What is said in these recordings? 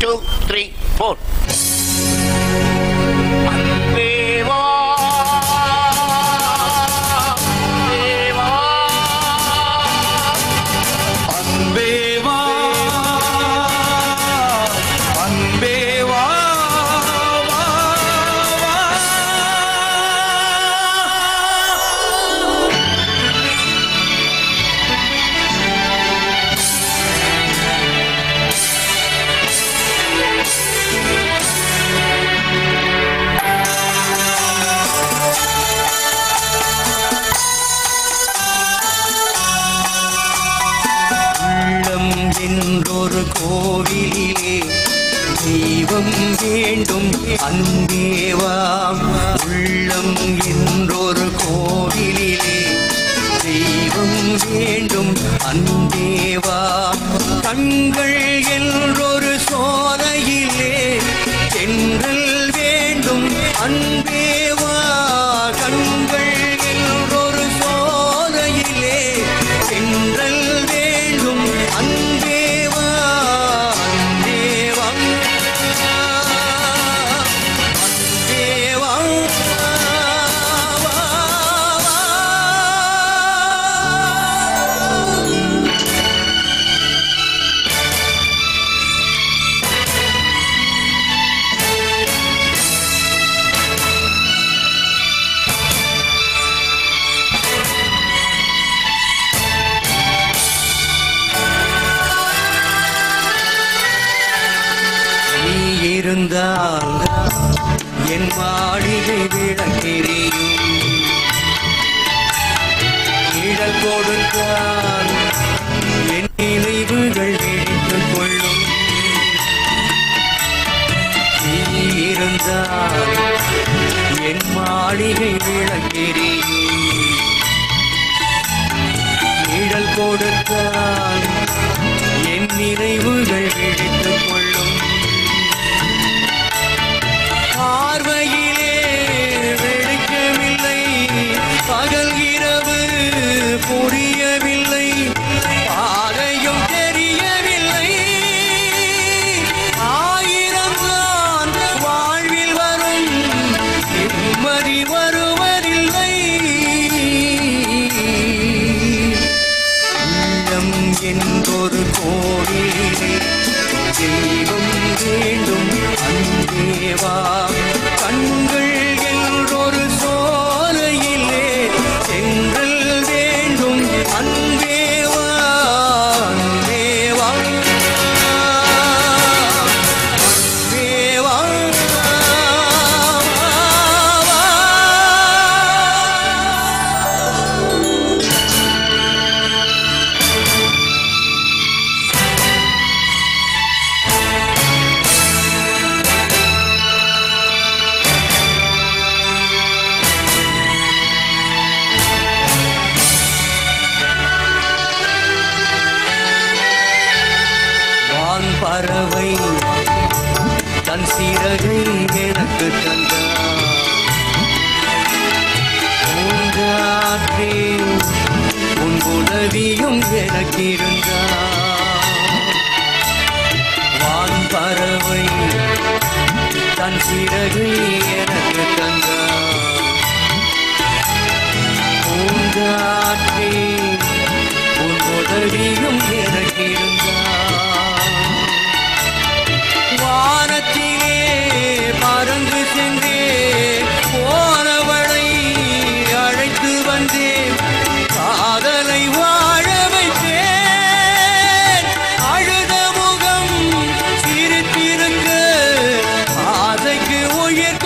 2, 3, 4. அன்பேவா என்றொரு கோவிலிலே தெய்வம் வேண்டும் அன்பேவாம். உள்ளம் என்றொரு கோவிலிலே தெய்வம் வேண்டும் அன்பேவாம். கண்கள் என்றொரு சோலையிலே தென்றல் வேண்டும் அன்பேவா. கண்கள் என்றொரு சோலையிலே தென்றல் வேண்டும் அன்பேவா. அன்பேவா அன்பேவா இருந்தால் என் மாளிகை விளக்கெரியும். நிழல் கொடுத்தால் என் நினைவுகள் விழித்துக் கொள்ளும். நீ இருந்தால் என் மாளிகை விளக்கெரியும். நிழல் கொடுத்தால் என் நினைவுகள் விழித்துக் கொள்ளும். பார்வையிலே வெடிக்கவில்லை பகல் இரவு புரியவில்லை. பாதையும் தெரியவில்லை. ஆயிரம் தான் வாழ்வில் வரும் நிம்மதி வருவதில்லை. உள்ளம் என்றொரு கோவிலிலே தெய்வம் வேண்டும் அன்பேவா. கண்கள் என்றொரு சோலையிலே தென்றல் வேண்டும் அன்பேவா. அன்பேவா அன்பேவா பறவை தன் சிறகை எனக்கு தந்தார். பூங்காற்றே உன் உதவியும் எனக்கு இருந்தார். வான் பறவை தன் சிறகை எனக்கு தந்தார். பூங்காற்றே உன் உதவியும் எனக்கு இருந்தார். வானத்திலே பறந்து சென்றே போனவளை அழைத்து வந்தேன். காதலை வாழ வைத்தேன். அழுத முகம் சிரித்திருக்க ஆசைக்கு உயிர்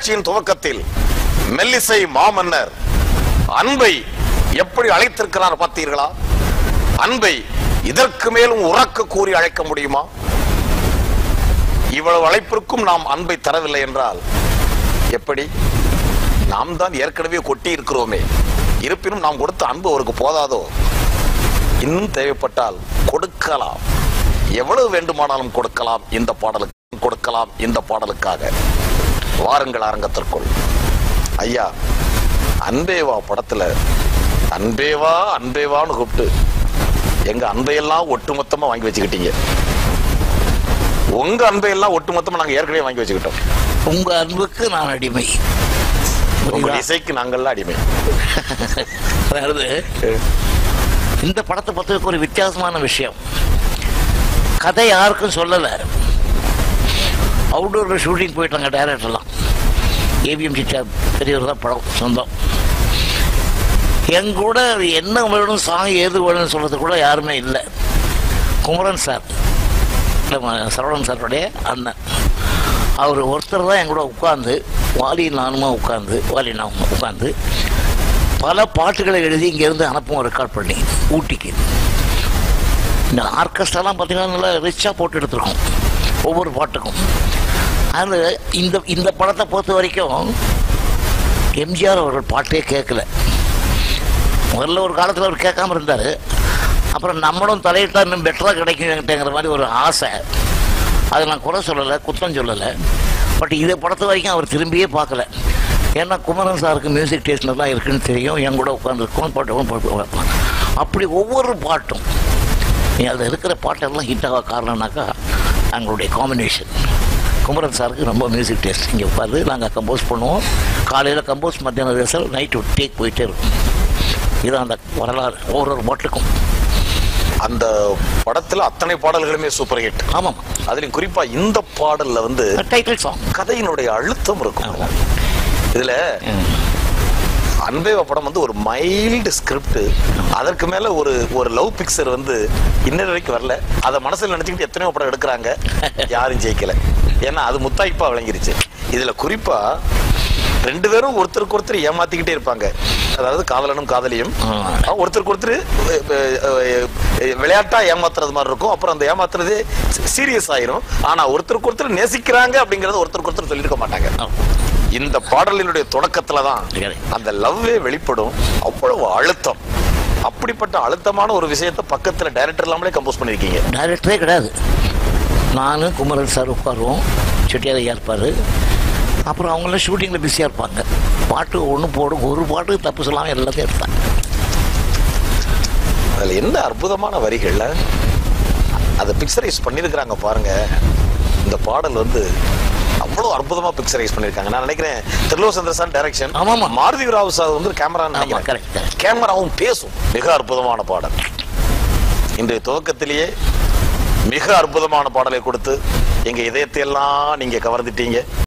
நிகழ்ச்சியின் துவக்கத்தில் மெல்லிசை மாமன்னர் அன்பை எப்படி அழைத்திருக்கிறார் பார்த்தீர்களா? அன்பை இதற்கு மேலும் உறக்க கூறி அழைக்க முடியுமா? இவ்வளவு அழைப்பிற்கும் நாம் அன்பை தரவில்லை என்றால் எப்படி? நாம் தான் ஏற்கனவே கொட்டி இருக்கிறோமே. இருப்பினும் நாம் கொடுத்த அன்பு அவருக்கு போதாதோ? இன்னும் தேவைப்பட்டால் கொடுக்கலாம். எவ்வளவு வேண்டுமானாலும் கொடுக்கலாம். இந்த பாடலுக்கு கொடுக்கலாம். இந்த பாடலுக்காக வாருங்கள் அரங்கத்திற்குள். ஐயா, அன்பேவா படத்துல அன்பேவா அன்பேவான்னு கூப்பிட்டு எங்க அன்பையெல்லாம் ஒட்டுமொத்தமா வாங்கி வச்சுக்கிட்டீங்க. உங்க அன்பையெல்லாம் ஒட்டுமொத்தமா நாங்க ஏற்கனவே வாங்கி வச்சுக்கிட்டோம். உங்க அன்புக்கு நான் அடிமை, உங்க இசைக்கு நாங்கள்லாம் அடிமை. அதாவது இந்த படத்தை பத்தி ஒரு வித்தியாசமான விஷயம், கதை யாருக்கும் சொல்லல. அவுட்டோர் ஷூட்டிங் போயிட்டாங்க டைரக்டர்லாம். ஏவிஎம் சிட்டார் பெரியவர் தான் படம் சொந்தம். எங்கூட என்ன வேணும் சாங் ஏது வேணும்னு சொல்றது கூட யாருமே இல்லை. குமரன் சார், சரவணன் சாருடைய அண்ணன், அவர் ஒருத்தர் தான் எங்கூட உட்காந்து வாலி நானுமா உட்காந்து பல பாட்டுகளை எழுதி இங்கேருந்து அனுப்புவோம் ரெக்கார்ட் பண்ணி ஊட்டிக்கு. இந்த ஆர்கெஸ்ட்ராலாம் பார்த்தீங்கன்னா நல்லா ரிச்சாக போட்டு எடுத்துருக்கோம் ஒவ்வொரு பாட்டுக்கும். அதில் இந்த படத்தை பொறுத்த வரைக்கும் எம்ஜிஆர் அவர்கள் பாட்டே கேட்கல. முதல்ல ஒரு காலத்தில் அவர் கேட்காம இருந்தார். அப்புறம் நம்மளும் தலையிட்டா இன்னும் பெட்டராக கிடைக்குங்கிற மாதிரி ஒரு ஆசை. அதை நான் குறை சொல்லலை, குற்றம் சொல்லலை. பட் இதை பொறுத்த வரைக்கும் அவர் திரும்பியே பார்க்கல. ஏன்னா குமரன் சாருக்கு மியூசிக் டேஸ்ட் நல்லா இருக்குன்னு தெரியும். என் கூட உட்காந்துருக்கோம், பாட்டு அப்படி ஒவ்வொரு பாட்டும் அதில் இருக்கிற பாட்டெல்லாம் ஹிட் ஆக காரணம்னாக்கா எங்களுடைய காம்பினேஷன். குமரன் சாருக்கு ரொம்ப மியூசிக் டேஸ்ட். இங்கே உட்காந்து நாங்கள் கம்போஸ் பண்ணுவோம். காலையில் கம்போஸ், மத்தியானம் ரிஹர்சல், நைட்டு டேக் போயிட்டே இருக்கும். இதுதான் அந்த வரலாறு ஒவ்வொரு பாட்டுக்கும். அந்த படத்துல அத்தனை பாடல்களுமே சூப்பர் ஹிட். ஆமாம், அதுலயும் குறிப்பா இந்த பாடல்ல வந்து டைட்டில் சாங், கதையினுடைய அழுத்தம் இருக்கும். இதுல அன்பேவா படம் வந்து ஒரு மைல்டு ஸ்கிரிப்ட், அதற்கு மேல ஒரு லவ் பிக்சர் வந்து இன்னொரு வரைக்கும் வரல. அதை மனசுல நினைச்சுக்கிட்டு எத்தனையோ படம் எடுக்கிறாங்க, யாரும் ஜெயிக்கல. ஏன்னா அது முத்தாய்ப்பா விளங்கிருச்சு. இதுல குறிப்பா ரெண்டு பேரும் ஒருத்தருக்கு ஒருத்தர் ஏமாத்திக்கிட்டே இருப்பாங்க. அதாவது காதலனும் காதலியும் ஒருத்தருக்கு ஒருத்தர் விளையாட்டா ஏமாத்துறது மாதிரி இருக்கும். அப்புறம் அந்த ஏமாத்துறது சீரியஸ் ஆயிரும். ஆனா ஒருத்தருக்கு ஒருத்தர் நேசிக்கிறாங்க அப்படிங்கறது ஒருத்தருக்கு ஒருத்தர் சொல்லிருக்க மாட்டாங்க. இந்த பாடலினுடைய தொடக்கத்துலதான் அந்த லவ்வே வெளிப்படும். அவ்வளவு அழுத்தம். அப்படிப்பட்ட அழுத்தமான ஒரு விஷயத்தை பக்கத்துல டைரக்டர் இல்லாமலே கம்போஸ் பண்ணிருக்கீங்க. டைரக்டரே கிடையாது. நானும் குமரன் சார் உட்காருவோம், செட்டியார் ஐயா இருப்பாரு. அப்புறம் அவங்களாம் ஷூட்டிங்கில் பிஸியாக இருப்பாங்க. பாட்டு ஒன்று போடும், ஒரு பாட்டு தப்பு சொல்லாமல் எல்லாத்தையும் எடுத்தாங்க. அதில் என்ன அற்புதமான வரிகள்ல அதை பிக்சரைஸ் பண்ணியிருக்கிறாங்க பாருங்க. இந்த பாடல் வந்து அவ்வளோ அற்புதமா பிக்சரைஸ் பண்ணியிருக்காங்க. நான் நினைக்கிறேன் Thirulochandra sir direction, Maruthi Rao sir வந்து கேமரா, கேமராவும் பேசும். மிக அற்புதமான பாடல். இன்றைய துவக்கத்திலேயே மிக அற்புதமான பாடலை கொடுத்து எங்க இதயத்தை எல்லாம் நீங்க கவர்ந்துட்டீங்க.